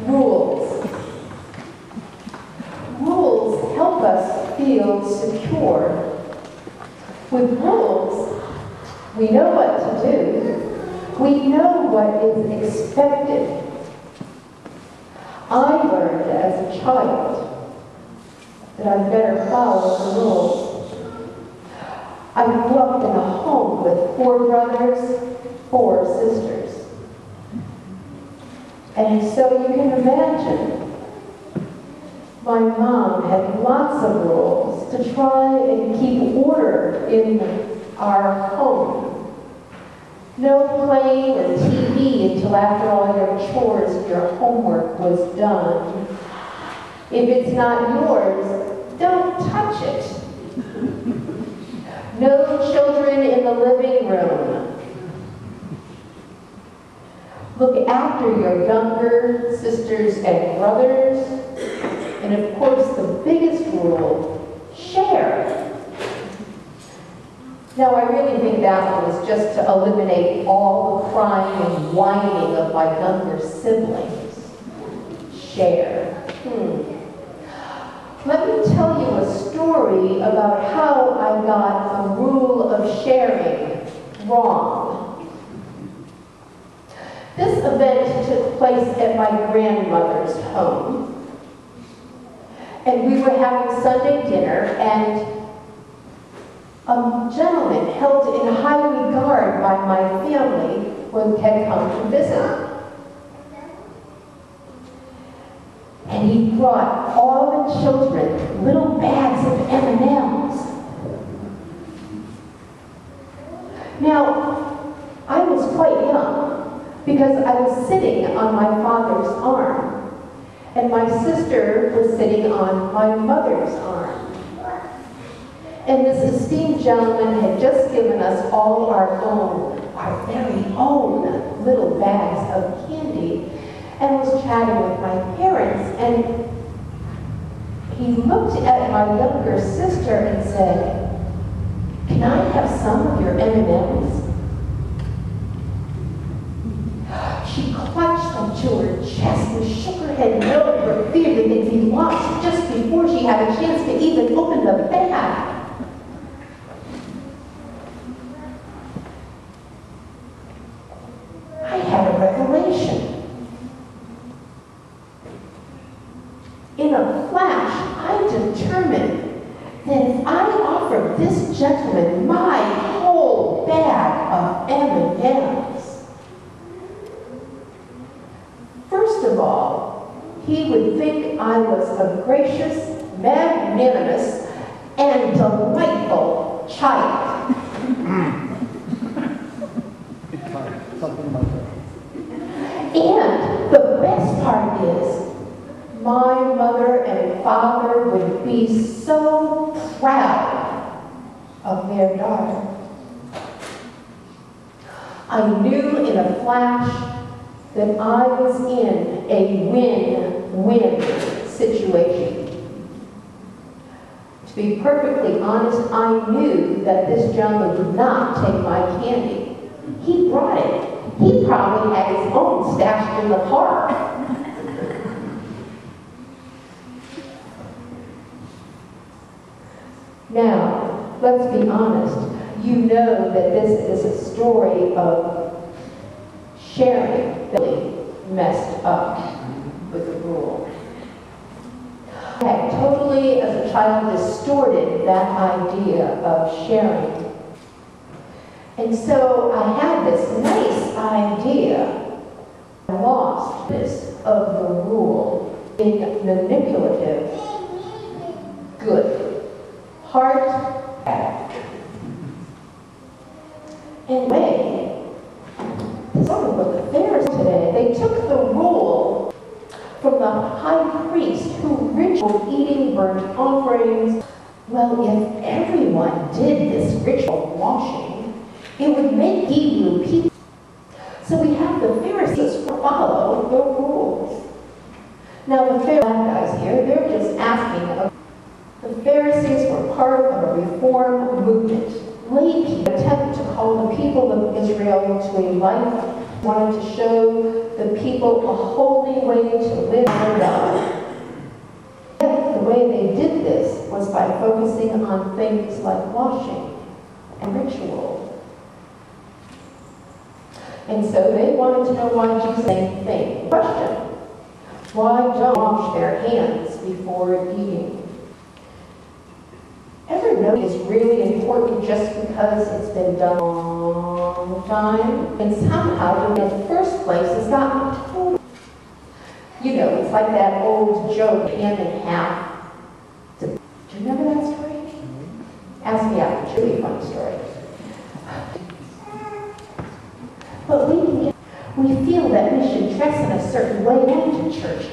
Rules. Rules help us feel secure. With rules, we know what to do. We know what is expected. I learned as a child that I'd better follow the rules. I grew up in a home with 4 brothers, 4 sisters. And so you can imagine, my mom had lots of rules to try and keep order in our home. No playing or TV until after all your chores, your homework was done. If it's not yours, don't touch it. No children in the living room. Look after your younger sisters and brothers. And of course, the biggest rule, share. Now, I really think that one was just to eliminate all the crying and whining of my younger siblings. Share. Let me tell you a story about how I got the rule of sharing wrong. This event took place at my grandmother's home. And we were having Sunday dinner, and a gentleman held in high regard by my family had come to visit. And he brought all the children little bags of M&Ms. Now, I was quite young because I was sitting on my father's arm, and my sister was sitting on my mother's arm. And this esteemed gentleman had just given us all our very own little bags of candy, and was chatting with my parents, and he looked at my younger sister and said, "Can I have some of your M&Ms?" She clutched them to her chest and shook her head no for fear that they'd be lost just before she had a chance to even open the bag. I had a revelation. In a flash, I determined that if I offered this gentleman my whole bag of M&Ms, first of all, he would think I was a gracious, magnanimous, and delightful child. And the best part is, my mother and father would be so proud of their daughter. I knew in a flash that I was in a win-win situation. To be perfectly honest, I knew that this gentleman would not take my candy. He brought it. He probably had his own stashed in the park. Now, let's be honest. You know that this is a story of sharing really messed up with the rule. I had totally, as a child, distorted that idea of sharing. And so I had this nice idea. I lost this of the rule in manipulative, good, heart, bad. Anyway, sort of what the Pharisees today, they took the rule from the high priest who ritual eating burnt offerings. Well, if everyone did this ritual washing, it would make Hebrew people. So we have the Pharisees follow the rules. Now the Pharisees guys here, they're just asking. The Pharisees were part of a reform movement. late attempt to call the people of Israel to a life, wanted to show the people a holy way to live for God. Yet the way they did this was by focusing on things like washing and ritual. And so they wanted to know why Jesus said the same thing. Question: why don't wash their hands before eating? Ever know it's really important just because it's been done a long time? And somehow, in the first place, it's gotten totally. You know, it's like that old joke, hand in half. Do you remember that story? Ask me after. It's a really funny story. But we feel that we should dress in a certain way into church.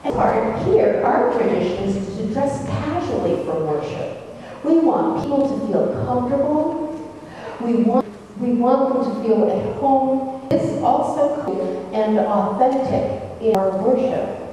And here, our tradition is to dress casually for worship. We want people to feel comfortable. We want them to feel at home. It's also cool and authentic in our worship.